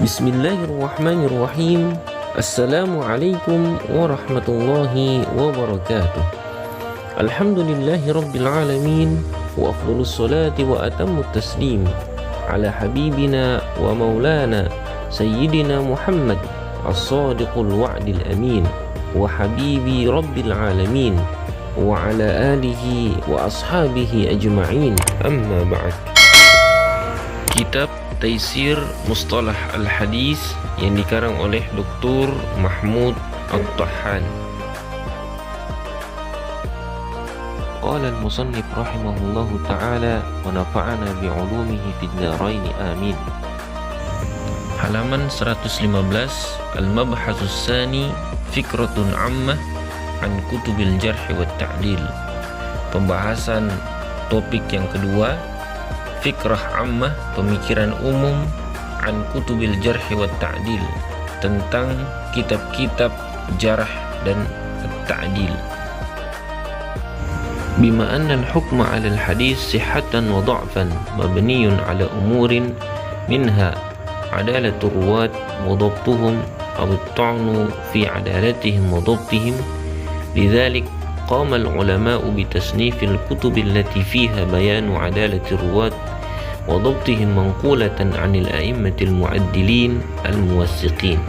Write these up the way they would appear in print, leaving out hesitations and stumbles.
Bismillahirrahmanirrahim. Assalamualaikum warahmatullahi wabarakatuh. Alhamdulillahi rabbil alamin. Wa afdhalus salati wa atammut taslim ala habibina wa maulana sayyidina Muhammad as-sadiqul wa'dil amin wa habibi rabbil alamin wa ala alihi wa ashabihi ajma'in. Amma ba'd. Kitab Taisir Mustalah Al-Hadis yang dikarang oleh Dr. Mahmud At-Tahan. Qala al-musannif rahimahullahu ta'ala wa nafa'ana bi'ulumihi fid dharain amin. Halaman 115, Al-Mabhasus Tsani, Fikratun Ammah an Kutubil Jarh wa Ta'dil. Pembahasan topik yang kedua, Fikrah Ammah, pemikiran umum, an Kutubil Jarh wa Ta'dil, tentang kitab-kitab jarh dan ta'dil. Bima anna al-hukma 'ala al-hadis sihhatan wa dha'fan mabniyun 'ala umurin minha 'adalatu ruwat wa dhabtuhum aw at-ta'nu fi 'adalatihim wa dhabtihim. Lidzalik qama al-ulama'u bi tasnif al-kutub allati fiha bayanu 'adalati ruwat wa dhabtihim manqulatan 'anil a'immatil mu'addilin al-muwassiqin.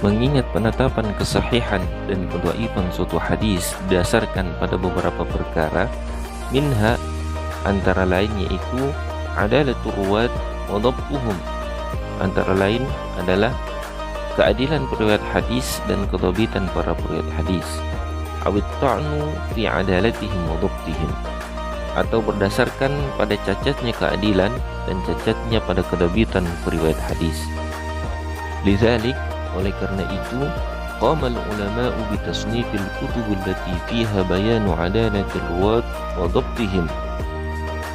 Mengingat penetapan kesahihan dan kedhaifan suatu hadis didasarkan pada beberapa perkara, minha, antara lain yaitu adalatur ruwat wa dhabtuhum, antara lain adalah keadilan periwayat hadis dan kedhabitan para periwayat hadis, awit ta'nu fi adalatihim wa dhabtihim, atau berdasarkan pada cacatnya keadilan dan cacatnya pada kedhabitan periwayat hadis. Lidzalik, oleh karena itu, qama al-ulama'u bi tasnifil kutub allati fiha bayanu adalatir ruwat wa dhabtihim.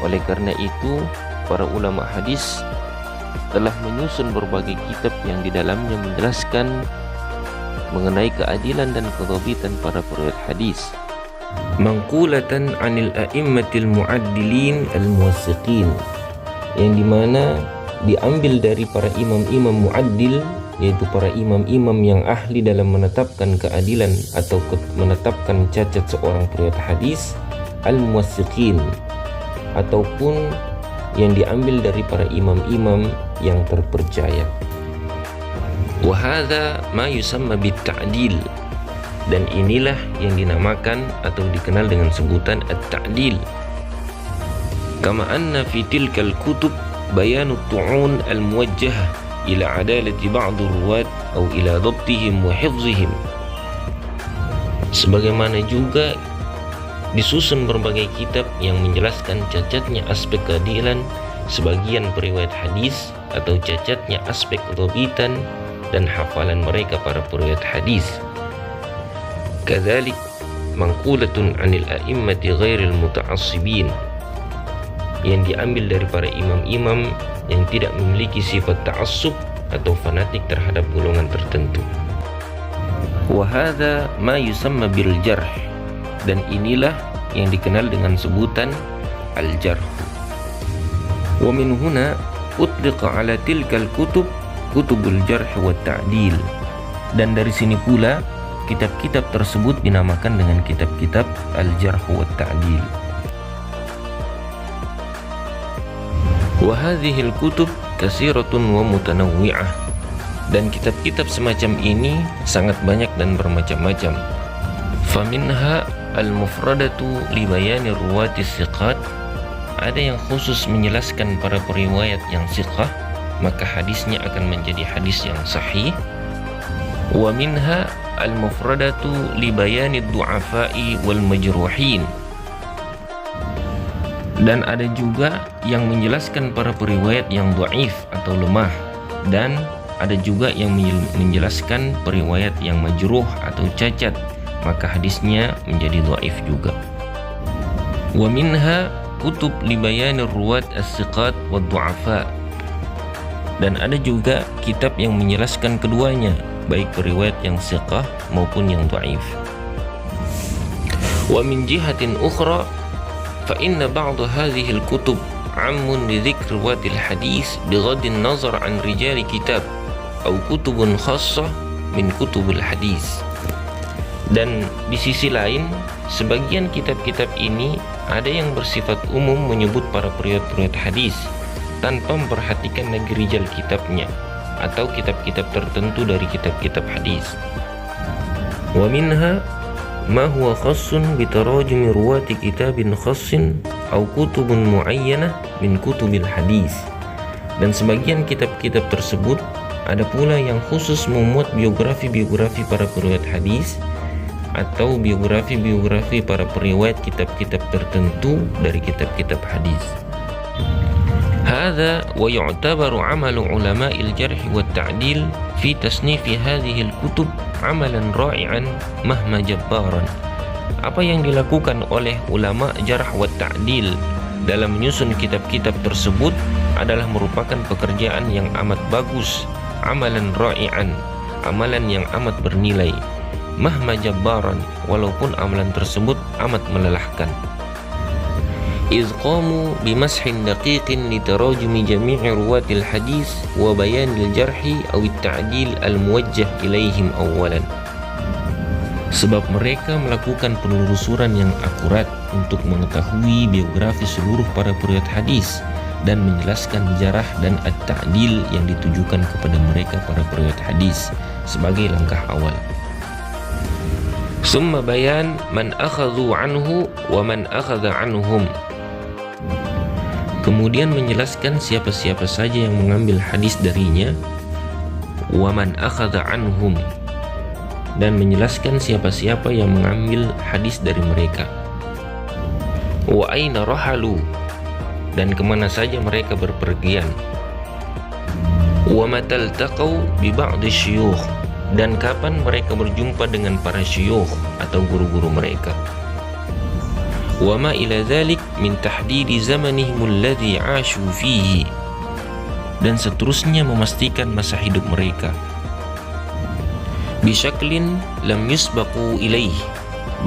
Oleh karena itu, para ulama hadis telah menyusun berbagai kitab yang di dalamnya menjelaskan mengenai keadilan dan kedhabitan para periwayat hadis. Manqulatan 'anil a'immatil mu'addilin al-muwassiqin, yang dimana diambil dari para imam-imam mu'addil, yaitu para imam-imam yang ahli dalam menetapkan keadilan atau menetapkan cacat seorang periwayat hadis, al-muwassiqin, ataupun yang diambil dari para imam-imam yang terpercaya. Wa hadza ma yusamma bit-ta'dil, dan inilah yang dinamakan atau dikenal dengan sebutan at-ta'dil. Kama anna fi tilkal kutub bayanu tu'un al-muwajjahah ila adalati ba'd ar-ruwat aw ila dhabtihim wa hifzihim. Sebagaimana juga disusun berbagai kitab yang menjelaskan cacatnya aspek keadilan sebagian periwayat hadis atau cacatnya aspek kedhabitan dan hafalan mereka para periwayat hadis. Kadzalik manqulatun 'anil a'immati ghairil muta'assibin, yang diambil dari para imam-imam yang tidak memiliki sifat ta'assub atau fanatik terhadap golongan tertentu. Wa hadza ma yusamma bil jarh, dan inilah yang dikenal dengan sebutan al-jarh. Wa min huna utliqa 'ala tilkal kutub kutubul jarh wa ta'dil, dan dari sini pula kitab-kitab tersebut dinamakan dengan kitab-kitab al-jarh wa ta'dil. Wa hadhil kutub katsiratun wa mutanawwi'ah, dan kitab-kitab semacam ini sangat banyak dan bermacam-macam. Faminha al-mufradatu li bayani ruwatis siqat, ada yang khusus menjelaskan para periwayat yang siqah, maka hadisnya akan menjadi hadis yang sahih. Wa minha al-mufradatu li bayani du'afa'i wal majruhin, dan ada juga yang menjelaskan para periwayat yang dhaif atau lemah, dan ada juga yang menjelaskan periwayat yang majruh atau cacat, maka hadisnya menjadi dhaif juga. Wa minha kutub li bayanir ruwat as-siqat wad du'afa, dan ada juga kitab yang menjelaskan keduanya, baik periwayat yang siqah maupun yang dhaif. Wa min jihatin ukhra fa inna ba'd hadhihi al-kutub عام لذكر رواة الحديث بغض النظر عن رجال كتاب أو كتب خاصة من كتب الحديث. Dan di sisi lain, sebagian kitab-kitab ini ada yang bersifat umum menyebut para periwayat hadis tanpa memperhatikan negeri rijal kitabnya atau kitab-kitab tertentu dari kitab-kitab hadis. Wa minha ma huwa khassun bi tarajumi ruwati kitabin khassin au kutubun muayyanah min kutubil hadis. Dan sebagian kitab-kitab tersebut ada pula yang khusus memuat biografi-biografi para periwayat hadis atau biografi-biografi para periwayat kitab-kitab tertentu dari kitab-kitab hadis. Hadza wa yu'tabaru 'amalu ulama'il jarh wa ta'dil fi tasnif hadhihi al-kutub 'amalan ra'i'an mahma jabbaran. Apa yang dilakukan oleh ulama jarh wa ta'dil dalam menyusun kitab-kitab tersebut adalah merupakan pekerjaan yang amat bagus, amalan ra'i'an, amalan yang amat bernilai, mahma jabbaran, walaupun amalan tersebut amat melelahkan. إذ قاموا بمسح دقيق لتراجم جميع رواة الحديث وبيان الجرح أو التعديل الموجه إليهم أولا. Sebab mereka melakukan penelusuran yang akurat untuk mengetahui biografi seluruh para periwayat hadis dan menjelaskan jarah dan at-ta'dil yang ditujukan kepada mereka para periwayat hadis sebagai langkah awal. Summa bayan man akhadhu anhu wa man akhadha anhum. Kemudian menjelaskan siapa-siapa saja yang mengambil hadis darinya, wa man akhadha anhum, dan menjelaskan siapa-siapa yang mengambil hadis dari mereka, wa aina rahalu, dan kemana saja mereka berpergian, wa matal taqaw bi ba'di syuyukh, dan kapan mereka berjumpa dengan para syuyukh atau guru-guru mereka, wa ma ila dzalik min tahdidi zamanihim alladhi 'ashu fihi, dan seterusnya memastikan masa hidup mereka, bisyaklin lam yusbaqu ilaih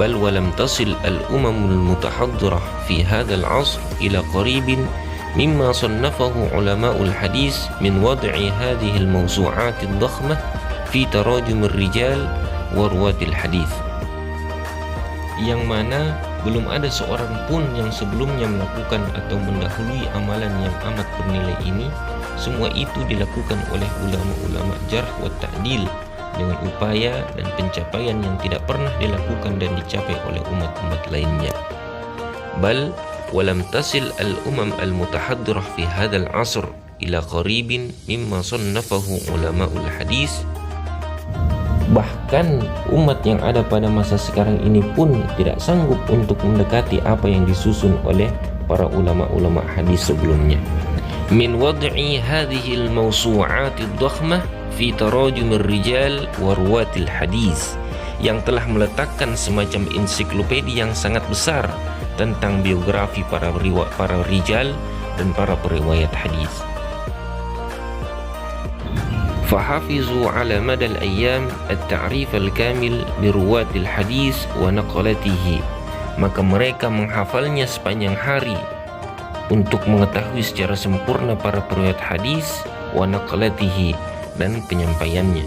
bal wa lam tasil al-umamul mutahaddirah fi hadzal 'asr ila qaribin mimma sannafahu ulama'ul hadis min wad'i hadhihi al-mawsu'at ad-dakhmah fi tarajum ar-rijal wa ruwatil hadis, yang mana belum ada seorang pun yang sebelumnya melakukan atau mendahului amalan yang amat bernilai ini. Semua itu dilakukan oleh ulama-ulama jarh wa ta'dil dengan upaya dan pencapaian yang tidak pernah dilakukan dan dicapai oleh umat-umat lainnya. Bal walam tasil al-umam al-mutahaddirah fi hadzal 'asr ila qaribin mimma sannafahu ulama'ul hadis. Bahkan umat yang ada pada masa sekarang ini pun tidak sanggup untuk mendekati apa yang disusun oleh para ulama-ulama hadis sebelumnya. Min wad'i hadhihi al-mawsu'at ad-dakhmah fi tarajum ar-rijal wa ruwatil hadis, yang telah meletakkan semacam ensiklopedia yang sangat besar tentang biografi para rijal dan para periwayat hadis. فحفظوا على مدى الأيام التعريف الكامل برواة الحديث ونقلته, maka mereka menghafalnya sepanjang hari untuk mengetahui secara sempurna para periwayat hadis, wa naqlatihi, dan penyampaiannya.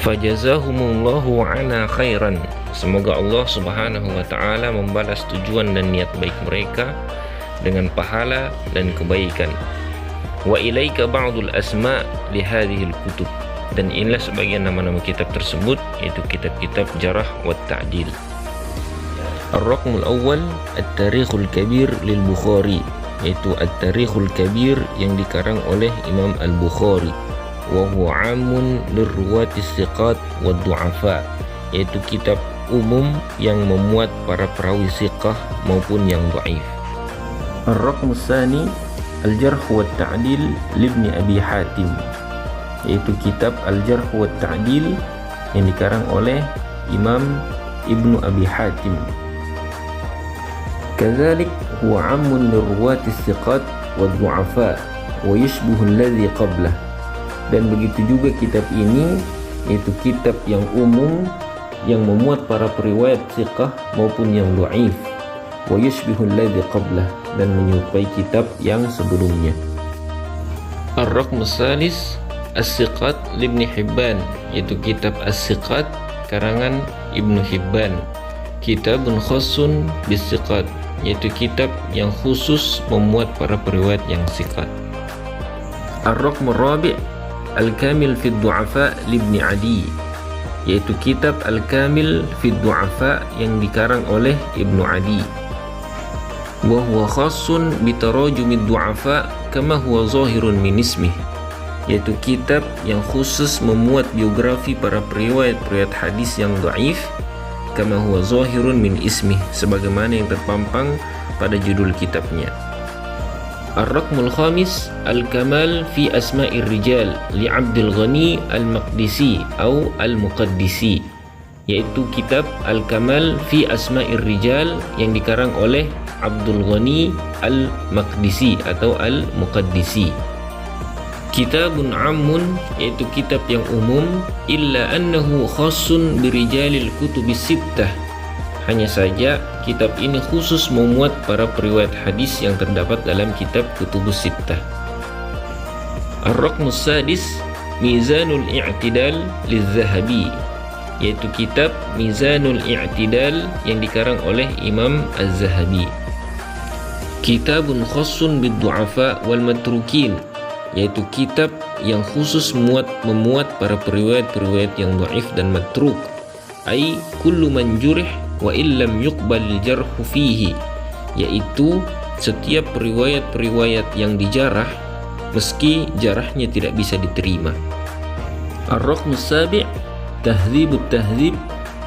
Fajazahumullahu 'ana khairan, semoga Allah Subhanahu wa taala membalas tujuan dan niat baik mereka dengan pahala dan kebaikan. Wa ilaika ba'dul asma' li hadhil kutub, dan inilah sebagian nama-nama kitab tersebut, yaitu kitab-kitab jarah wa ta'dil. Ar-raqmul awwal At-Tarikhul Kabir lil Bukhari, yaitu At-Tarikhul Kabir yang dikarang oleh Imam Al-Bukhari, wa huwa 'amun lirruwatis thiqat wad du'afa, yaitu kitab umum yang memuat para perawi thiqah maupun yang dhaif. Ar-raqmus tsani Al-Jarh wa Ta'dil libni Abi Hatim, yaitu kitab Al-Jarh wa Ta'dil yang dikarang oleh Imam Ibnu Abi Hatim. Kadzalik huwa 'ammun lirruwatis thiqat wad du'afa wa yushbihu alladhi qablah, dan begitu juga kitab ini yaitu kitab yang umum yang memuat para periwayat thiqah maupun yang dhaif, wa yushbihu alladhi qablah, dan menyerupai kitab yang sebelumnya. Ar-Raqm Salis As-Siqat Ibnu Hibban, yaitu kitab As-Siqat karangan Ibnu Hibban. Kitabun khassun bis-siqat, yaitu kitab yang khusus memuat para periwayat yang siqat. Ar-Raqm Rabi' Al-Kamil fi Du'afa Ibnu Adi, yaitu kitab Al-Kamil fi Du'afa yang dikarang oleh Ibnu Adi. Wa huwa khassun bi tarajumi du'afa kama huwa zahirun min ismih, yaitu kitab yang khusus memuat biografi para periwayat hadis yang dhaif, kama huwa zahirun min ismih, sebagaimana yang terpampang pada judul kitabnya. Ar-Raqmul Khamis Al-Kamal fi Asma'ir Rijal li Abdul Ghani Al-Maqdisi atau Al-Muqaddisi, yaitu kitab Al-Kamal fi Asma'ir Rijal yang dikarang oleh Abdul Ghani Al-Maqdisi atau Al-Muqaddisi. Kitabun ammun, yaitu kitab yang umum, illa annahu khassun birijalil kutubis sittah, hanya saja kitab ini khusus memuat para periwayat hadis yang terdapat dalam kitab Kutubus Sittah. Ar-Raqmus Sadis Mizanul I'tidal Liz-Zahabi, yaitu kitab Mizanul I'tidal yang dikarang oleh Imam Az-Zahabi. Kitabun khassun bid-du'afa wal matrukin, yaitu kitab yang khusus memuat para periwayat yang dhaif dan matruk, ai kullu man jurih wa illam yuqbal jarhu fihi, yaitu setiap periwayat yang dijarah meski jarahnya tidak bisa diterima. Ar-Raqmus Sabi' Tahdzibut Tahdzib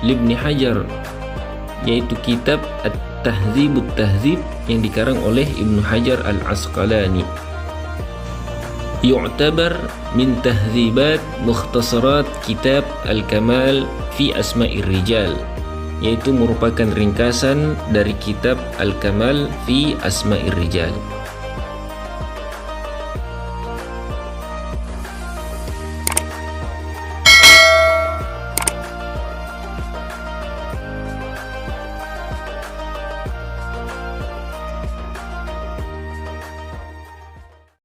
Ibnu Hajar, yaitu kitab At-Tahdzibut Tahdzib yang dikarang oleh Ibnu Hajar Al-Asqalani. Yu'tabar min tahdzibat mukhtasarat kitab Al-Kamal fi Asma'ir Rijal, yaitu merupakan ringkasan dari kitab Al-Kamal fi Asma'ir Rijal.